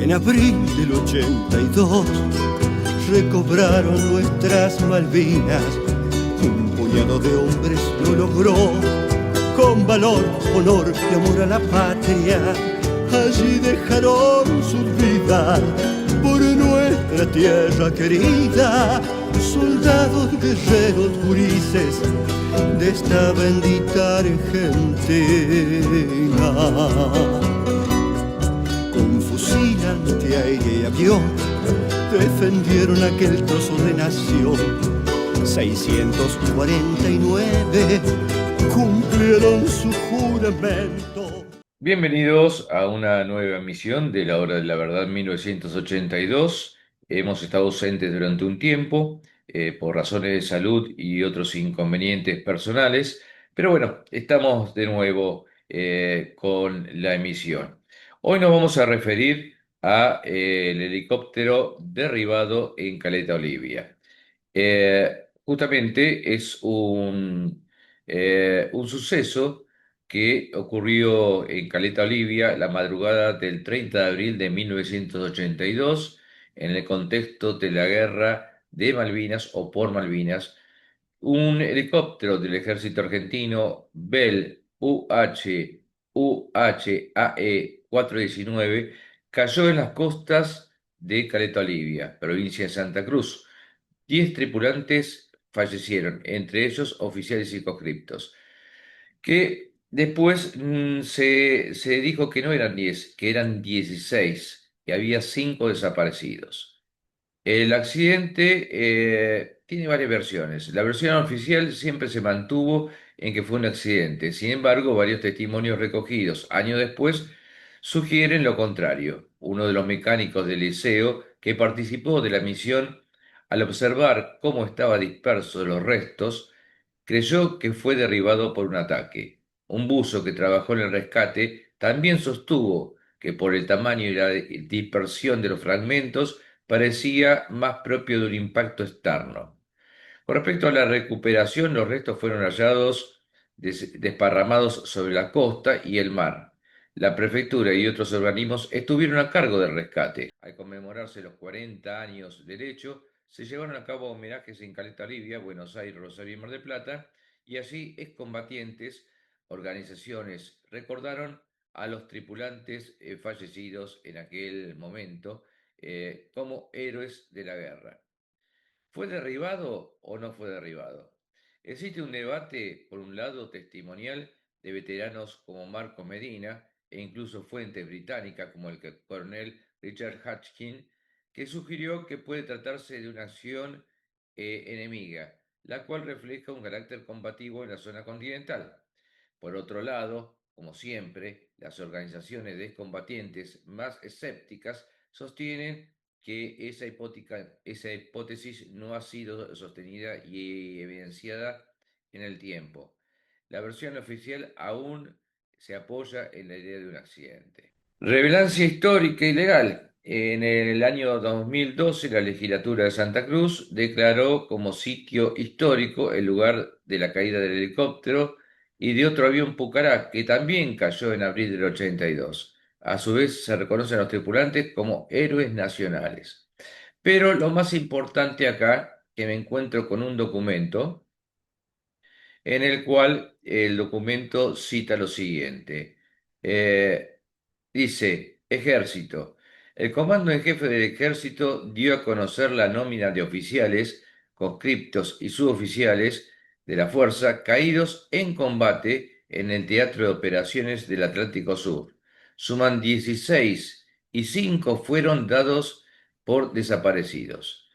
En abril del 82 recobraron nuestras Malvinas. Un puñado de hombres lo logró, con valor, honor y amor a la patria. Allí dejaron sus vidas por nuestra tierra querida. Soldados, guerreros, gurises de esta bendita Argentina. Con fusil antiaéreo y avión defendieron aquel trozo de nación. 649 cumplieron su juramento. Bienvenidos a una nueva emisión de La Hora de la Verdad 1982. Hemos estado ausentes durante un tiempo por razones de salud y otros inconvenientes personales, pero bueno, estamos de nuevo con la emisión. Hoy nos vamos a referir a el helicóptero derribado en Caleta Olivia. Justamente es un suceso que ocurrió en Caleta Olivia la madrugada del 30 de abril de 1982 en el contexto de la guerra de Malvinas o por Malvinas. Un helicóptero del ejército argentino Bell UHAE 419 cayó en las costas de Caleta Olivia, provincia de Santa Cruz. 10 tripulantes fallecieron, entre ellos oficiales y conscriptos, que después se dijo que no eran 10, que eran 16, y había 5 desaparecidos. El accidente tiene varias versiones. La versión oficial siempre se mantuvo en que fue un accidente. Sin embargo, varios testimonios recogidos años después sugieren lo contrario. Uno de los mecánicos del liceo que participó de la misión, al observar cómo estaban dispersos los restos, creyó que fue derribado por un ataque. Un buzo que trabajó en el rescate también sostuvo que por el tamaño y la dispersión de los fragmentos parecía más propio de un impacto externo. Con respecto a la recuperación, los restos fueron hallados desparramados sobre la costa y el mar. La prefectura y otros organismos estuvieron a cargo del rescate. Al conmemorarse los 40 años del hecho, se llevaron a cabo homenajes en Caleta Olivia, Buenos Aires, Rosario y Mar del Plata, y allí excombatientes, organizaciones recordaron a los tripulantes fallecidos en aquel momento como héroes de la guerra. ¿Fue derribado o no fue derribado? Existe un debate, por un lado, testimonial de veteranos como Marco Medina e incluso fuentes británicas como el coronel Richard Hatchkin, que sugirió que puede tratarse de una acción enemiga, la cual refleja un carácter combativo en la zona continental. Por otro lado, como siempre, las organizaciones de excombatientes más escépticas sostienen que esa hipótesis no ha sido sostenida y evidenciada en el tiempo. La versión oficial aún se apoya en la idea de un accidente. Relevancia histórica y legal. En el año 2012, la legislatura de Santa Cruz declaró como sitio histórico el lugar de la caída del helicóptero y de otro avión Pucará, que también cayó en abril del 82. A su vez, se reconocen a los tripulantes como héroes nacionales. Pero lo más importante acá, que me encuentro con un documento en el cual el documento cita lo siguiente. Dice, Ejército. El comando en jefe del Ejército dio a conocer la nómina de oficiales, conscriptos y suboficiales de la fuerza caídos en combate en el Teatro de Operaciones del Atlántico Sur. Suman 16 y 5 fueron dados por desaparecidos.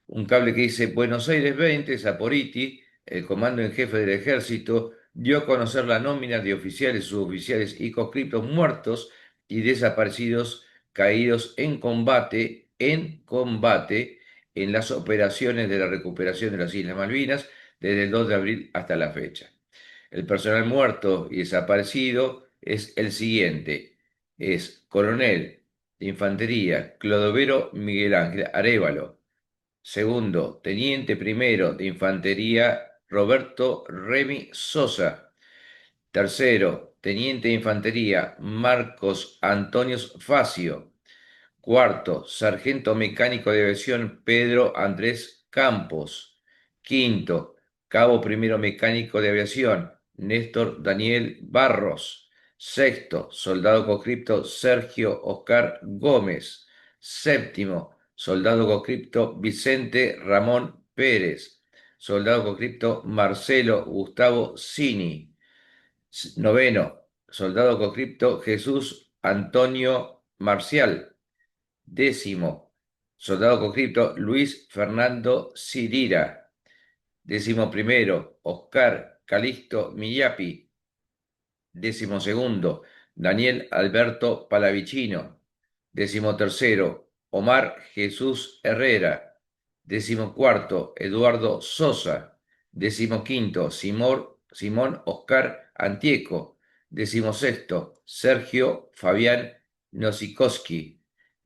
Un cable que dice Buenos Aires 20, Saporiti, el comando en jefe del ejército, dio a conocer la nómina de oficiales, suboficiales y conscriptos muertos y desaparecidos caídos en las operaciones de la recuperación de las Islas Malvinas desde el 2 de abril hasta la fecha. El personal muerto y desaparecido es el siguiente. Es coronel de infantería Clodovero Miguel Ángel Arévalo. Segundo, teniente primero de infantería Roberto Remy Sosa. Tercero, teniente de infantería Marcos Antonio Facio. Cuarto, sargento mecánico de aviación Pedro Andrés Campos. Quinto, cabo primero mecánico de aviación Néstor Daniel Barros. Sexto, soldado conscripto Sergio Oscar Gómez. Séptimo, soldado conscripto Vicente Ramón Pérez. Soldado conscripto Marcelo Gustavo Cini. Noveno, soldado conscripto Jesús Antonio Marcial. Décimo, soldado conscripto Luis Fernando Cirira. Décimo primero, Oscar Calixto Millapi. Décimo segundo, Daniel Alberto Palavicino. Décimo tercero, Omar Jesús Herrera. Décimo cuarto, Eduardo Sosa. Décimo quinto, Simón Oscar Antieco. Décimo sexto, Sergio Fabián Nosikowski.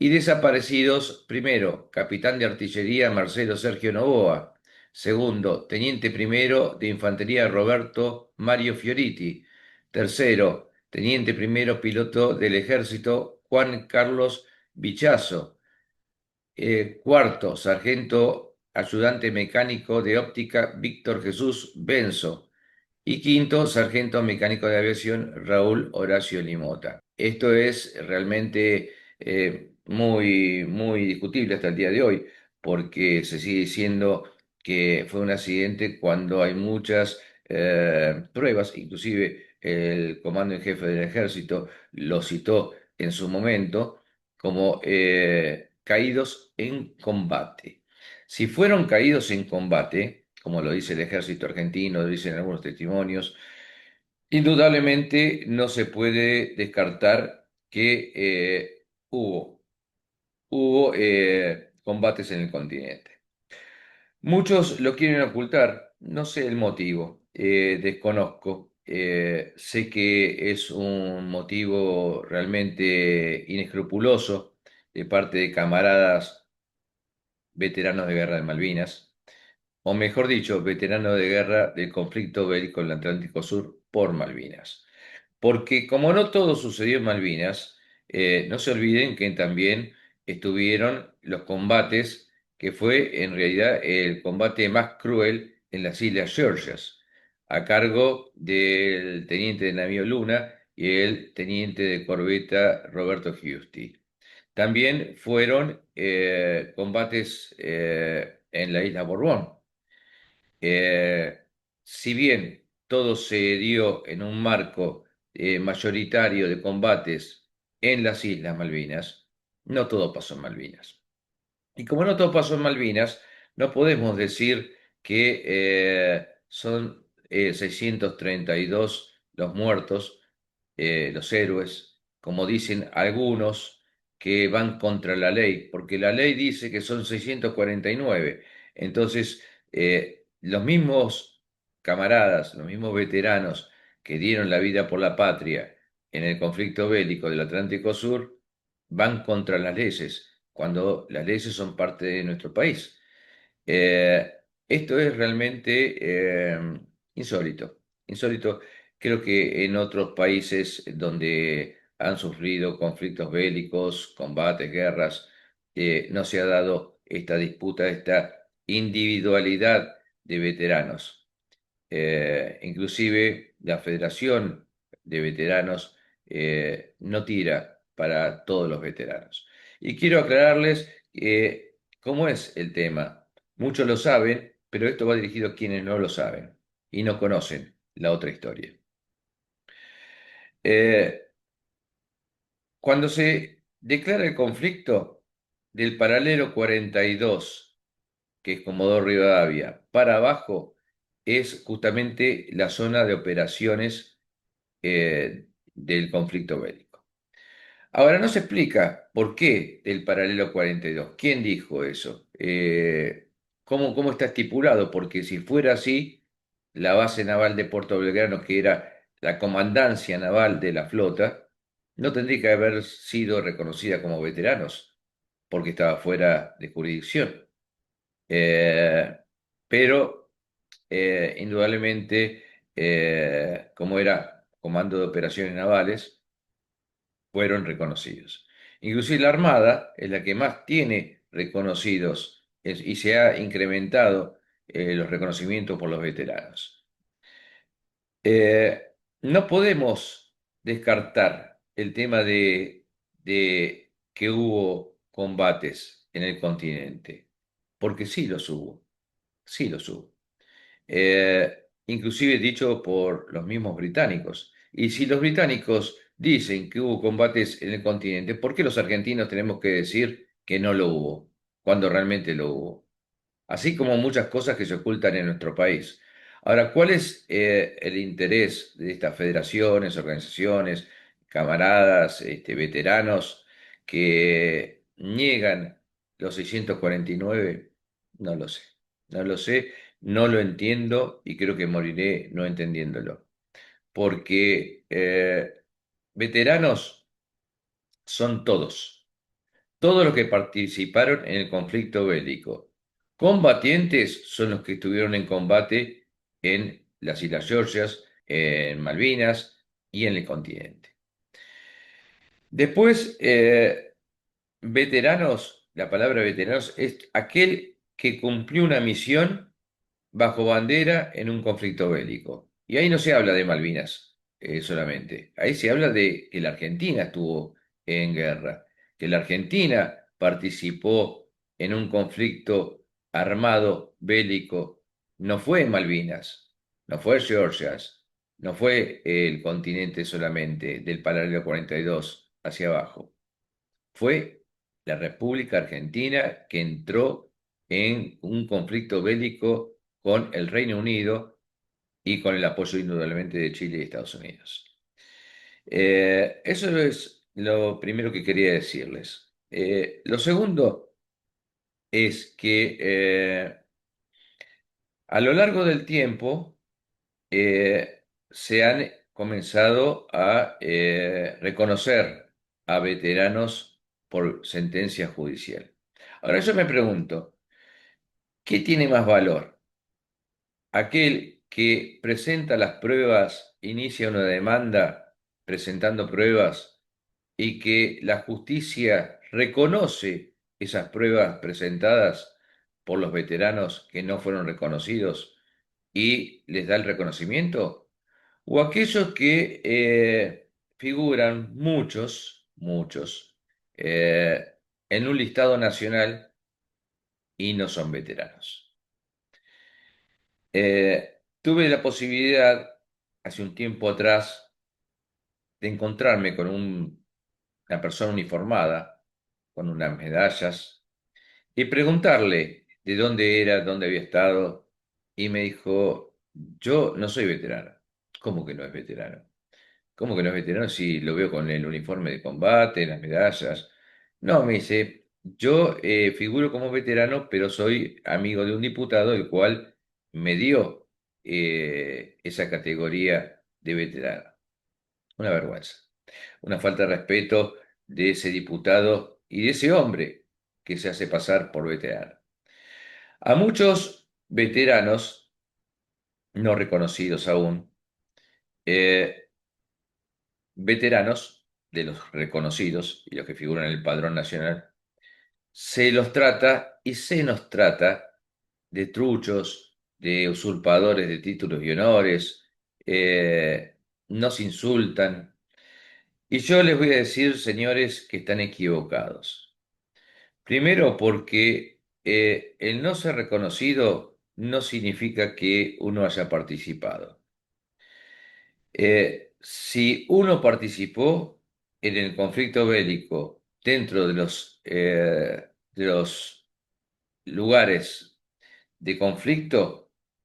Y desaparecidos, primero, capitán de artillería Marcelo Sergio Novoa. Segundo, teniente primero de infantería Roberto Mario Fioriti. Tercero, teniente primero piloto del ejército Juan Carlos Bichazo. Cuarto, sargento ayudante mecánico de óptica Víctor Jesús Benzo. Y quinto, sargento mecánico de aviación Raúl Horacio Limota. Esto es realmente muy, muy discutible hasta el día de hoy, porque se sigue diciendo que fue un accidente cuando hay muchas pruebas, inclusive el comando en jefe del ejército lo citó en su momento como caídos en combate. Si fueron caídos en combate, como lo dice el ejército argentino, lo dicen algunos testimonios, indudablemente no se puede descartar que hubo combates en el continente. Muchos lo quieren ocultar, no sé el motivo, desconozco. Sé que es un motivo realmente inescrupuloso de parte de camaradas veteranos de guerra de Malvinas, o mejor dicho, veteranos de guerra del conflicto bélico en el Atlántico Sur por Malvinas. Porque como no todo sucedió en Malvinas, no se olviden que también estuvieron los combates, que fue en realidad el combate más cruel en las Islas Georgias, a cargo del teniente de navío Luna y el teniente de corbeta Roberto Giusti. También fueron combates en la isla Borbón. Eh, si bien todo se dio en un marco mayoritario de combates en las Islas Malvinas, no todo pasó en Malvinas. Y como no todo pasó en Malvinas, no podemos decir que son 632 los muertos, los héroes, como dicen algunos que van contra la ley, porque la ley dice que son 649. Entonces, los mismos camaradas, los mismos veteranos que dieron la vida por la patria en el conflicto bélico del Atlántico Sur, van contra las leyes, cuando las leyes son parte de nuestro país. Eh, Esto es realmente insólito. Insólito. Creo que en otros países donde han sufrido conflictos bélicos, combates, guerras, no se ha dado esta disputa, esta individualidad de veteranos. Inclusive la Federación de Veteranos no tira para todos los veteranos. Y quiero aclararles cómo es el tema. Muchos lo saben, pero esto va dirigido a quienes no lo saben y no conocen la otra historia. Eh, Cuando se declara el conflicto del paralelo 42, que es Comodoro Rivadavia, para abajo, es justamente la zona de operaciones del conflicto bélico. Ahora no se explica por qué del paralelo 42. ¿Quién dijo eso? ¿Cómo está estipulado? Porque si fuera así, la base naval de Puerto Belgrano, que era la comandancia naval de la flota, no tendría que haber sido reconocida como veteranos, porque estaba fuera de jurisdicción. Eh, pero indudablemente, como era Comando de Operaciones Navales, fueron reconocidos. Inclusive la Armada es la que más tiene reconocidos y se ha incrementado los reconocimientos por los veteranos. Eh, no podemos descartar el tema de que hubo combates en el continente, porque sí los hubo. Inclusive dicho por los mismos británicos. Y si los británicos dicen que hubo combates en el continente, ¿por qué los argentinos tenemos que decir que no lo hubo, cuando realmente lo hubo? Así como muchas cosas que se ocultan en nuestro país. Ahora, ¿cuál es el interés de estas federaciones, organizaciones, camaradas, veteranos que niegan los 649? No lo sé, no lo sé, no lo entiendo y creo que moriré no entendiéndolo. Porque veteranos son todos los que participaron en el conflicto bélico. Combatientes son los que estuvieron en combate en las Islas Georgias, en Malvinas y en el continente. Después, veteranos, la palabra veteranos es aquel que cumplió una misión bajo bandera en un conflicto bélico. Y ahí no se habla de Malvinas solamente, ahí se habla de que la Argentina estuvo en guerra, que la Argentina participó en un conflicto armado bélico, no fue en Malvinas, no fue Georgias, no fue el continente solamente del paralelo 42 hacia abajo, fue la República Argentina que entró en un conflicto bélico con el Reino Unido y con el apoyo indudablemente de Chile y Estados Unidos. Eso es lo primero que quería decirles. Lo segundo es que a lo largo del tiempo se han comenzado a reconocer a veteranos por sentencia judicial. Ahora yo me pregunto, ¿qué tiene más valor? Aquel que presenta las pruebas, inicia una demanda presentando pruebas y que la justicia reconoce esas pruebas presentadas por los veteranos que no fueron reconocidos y les da el reconocimiento, o aquellos que figuran, muchos, en un listado nacional y no son veteranos. Tuve la posibilidad, hace un tiempo atrás, de encontrarme con una persona uniformada, con unas medallas, y preguntarle de dónde era, dónde había estado, y me dijo, yo no soy veterano. ¿Cómo que no es veterano? ¿Cómo que no es veterano si lo veo con el uniforme de combate, las medallas? No, me dice, yo figuro como veterano, pero soy amigo de un diputado el cual me dio esa categoría de veterano. Una vergüenza, una falta de respeto de ese diputado y de ese hombre que se hace pasar por veterano. A muchos veteranos, no reconocidos aún, eh, veteranos de los reconocidos y los que figuran en el padrón nacional, se los trata y se nos trata de truchos, de usurpadores de títulos y honores, nos insultan. Y yo les voy a decir, señores, que están equivocados. Primero porque el no ser reconocido no significa que uno haya participado. Si uno participó en el conflicto bélico dentro de los lugares de conflicto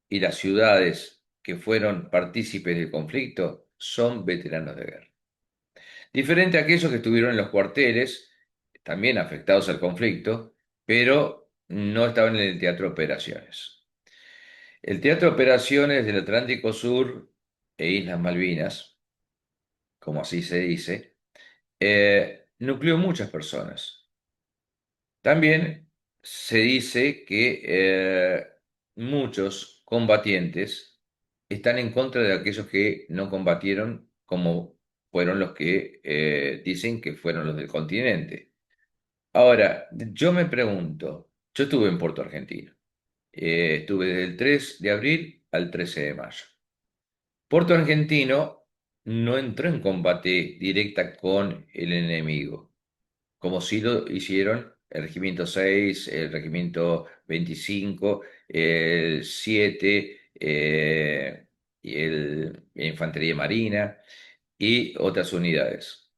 y las ciudades que fueron partícipes del conflicto, son veteranos de guerra. Diferente a aquellos que estuvieron en los cuarteles, también afectados al conflicto, pero no estaban en el teatro de operaciones. El teatro de operaciones del Atlántico Sur e Islas Malvinas, como así se dice, nucleó muchas personas. También se dice que muchos combatientes están en contra de aquellos que no combatieron como fueron los que dicen que fueron los del continente. Ahora, yo me pregunto, yo estuve en Puerto Argentino, estuve desde el 3 de abril al 13 de mayo. Puerto Argentino no entró en combate directa con el enemigo, como sí lo hicieron el Regimiento 6, el Regimiento 25, el 7, y la Infantería Marina y otras unidades.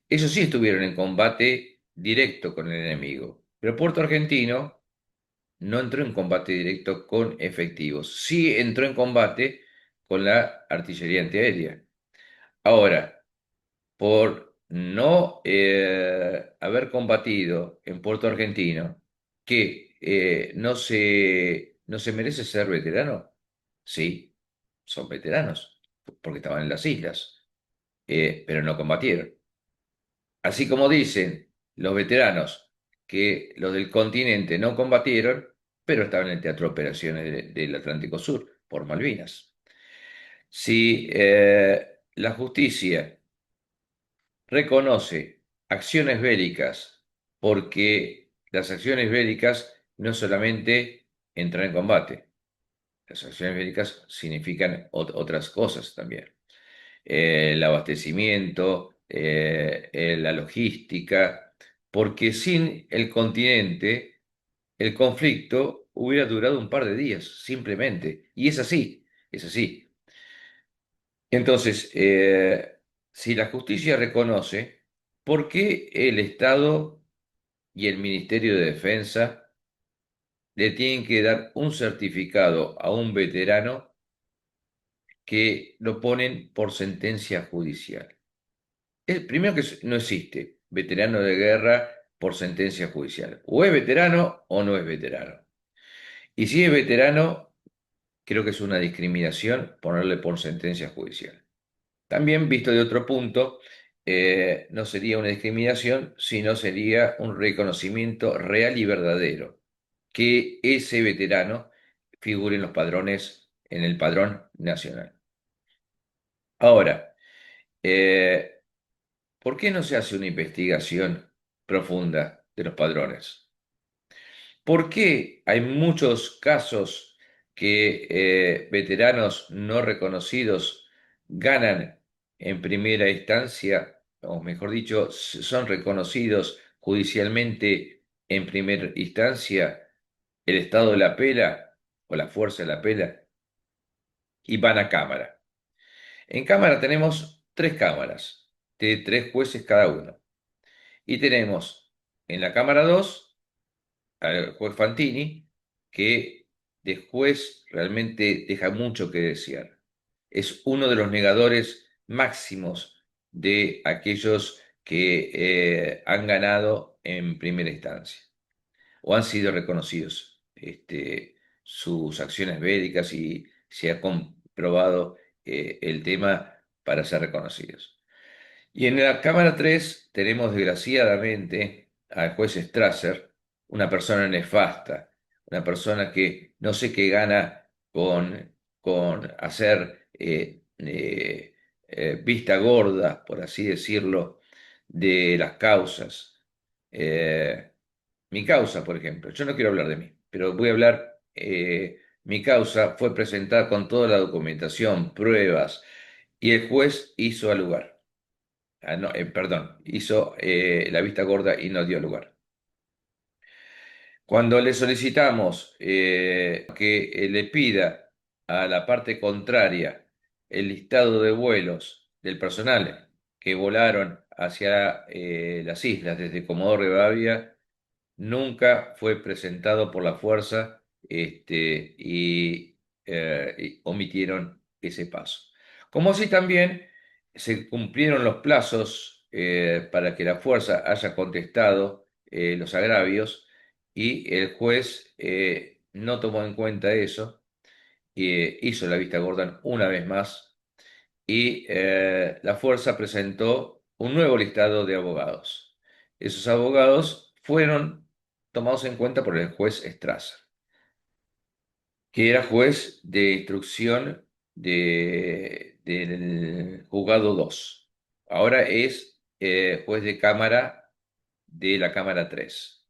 Ellos sí estuvieron en combate directo con el enemigo, pero Puerto Argentino no entró en combate directo con efectivos, sí entró en combate con la artillería antiaérea. Ahora, por no haber combatido en Puerto Argentino, que no se merece ser veterano. Sí, son veteranos, porque estaban en las islas, pero no combatieron. Así como dicen los veteranos que los del continente no combatieron, pero estaban en el Teatro de Operaciones del Atlántico Sur, por Malvinas. Si la justicia reconoce acciones bélicas, porque las acciones bélicas no solamente entran en combate, las acciones bélicas significan otras cosas también. El abastecimiento, la logística, porque sin el continente el conflicto hubiera durado un par de días, simplemente. Y es así, es así. Entonces, si la justicia reconoce, ¿por qué el Estado y el Ministerio de Defensa le tienen que dar un certificado a un veterano que lo ponen por sentencia judicial? Primero que no existe veterano de guerra por sentencia judicial. O es veterano o no es veterano. Y si es veterano, creo que es una discriminación ponerle por sentencia judicial. También, visto de otro punto, no sería una discriminación, sino sería un reconocimiento real y verdadero, que ese veterano figure en los padrones, en el padrón nacional. Ahora, eh, ¿por qué no se hace una investigación profunda de los padrones? ¿Por qué hay muchos casos que veteranos no reconocidos ganan en primera instancia, o mejor dicho, son reconocidos judicialmente en primera instancia, el estado de la pela o la fuerza de la pela, y van a cámara? En cámara tenemos tres cámaras, de tres jueces cada uno. Y tenemos en la cámara 2 al juez Fantini, que de juez realmente deja mucho que desear. Es uno de los negadores máximos de aquellos que han ganado en primera instancia o han sido reconocidos sus acciones médicas y se ha comprobado el tema para ser reconocidos. Y en la Cámara 3 tenemos desgraciadamente al juez Strasser, una persona nefasta, una persona que no sé qué gana con hacer vista gorda, por así decirlo, de las causas. Eh, Mi causa, por ejemplo, yo no quiero hablar de mí, pero voy a hablar, mi causa fue presentada con toda la documentación, pruebas, y el juez hizo al lugar. No, perdón, hizo la vista gorda y no dio lugar. Cuando le solicitamos que le pida a la parte contraria el listado de vuelos del personal que volaron hacia las islas desde Comodoro Rivadavia, nunca fue presentado por la fuerza, y omitieron ese paso. Como así también se cumplieron los plazos para que la fuerza haya contestado los agravios, y el juez no tomó en cuenta eso, hizo la vista gorda una vez más, y la fuerza presentó un nuevo listado de abogados. Esos abogados fueron tomados en cuenta por el juez Strasser, que era juez de instrucción del juzgado 2. ahora es juez de cámara de la Cámara 3.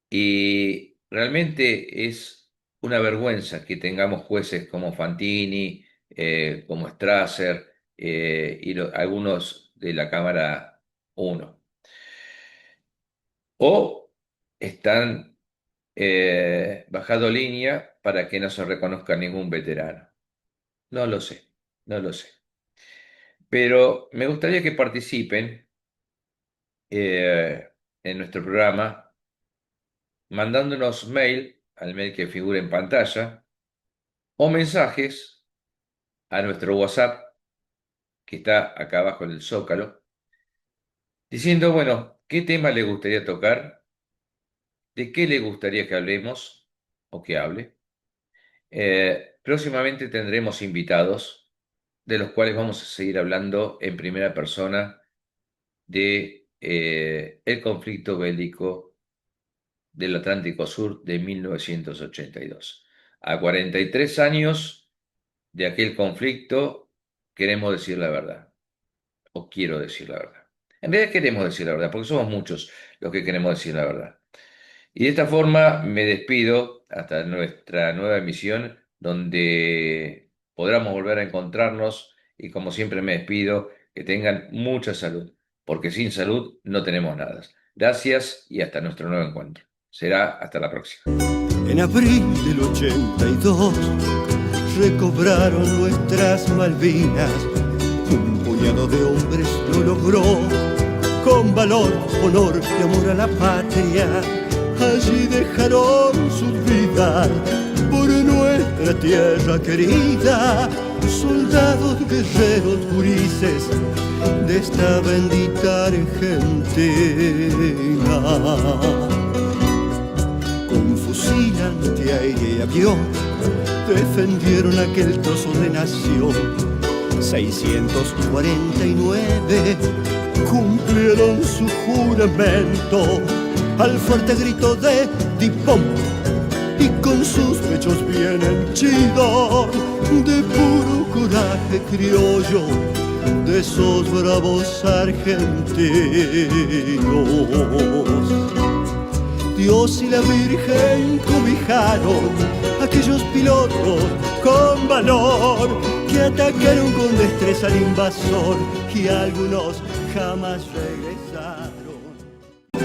Y realmente es una vergüenza que tengamos jueces como Fantini, como Strasser y algunos de la Cámara 1. O están bajando línea para que no se reconozca ningún veterano. No lo sé, no lo sé. Pero me gustaría que participen en nuestro programa mandándonos mail al mail que figura en pantalla o mensajes a nuestro WhatsApp que está acá abajo en el zócalo, diciendo, bueno, qué tema le gustaría tocar, de qué le gustaría que hablemos o que hable. Próximamente tendremos invitados, de los cuales vamos a seguir hablando en primera persona de el conflicto bélico del Atlántico Sur de 1982. A 43 años de aquel conflicto, queremos decir la verdad, o quiero decir la verdad. En realidad queremos decir la verdad, porque somos muchos los que queremos decir la verdad. Y de esta forma me despido hasta nuestra nueva emisión, donde podamos volver a encontrarnos y como siempre me despido, que tengan mucha salud, porque sin salud no tenemos nada. Gracias y hasta nuestro nuevo encuentro. Será hasta la próxima. En abril del 82 recobraron nuestras Malvinas. Un puñado de hombres lo logró, con valor, honor y amor a la patria. Allí dejaron sus vidas por nuestra tierra querida. Soldados, guerreros, gurises de esta bendita Argentina. Con fusil antiaéreo y avión defendieron aquel trozo de nación. 649 cumplieron su juramento al fuerte grito de Dipón, y con sus pechos bien henchidos de puro coraje criollo de esos bravos argentinos. Dios y la Virgen cobijaron a aquellos pilotos con valor que atacaron con destreza al invasor, y algunos jamás regresaron.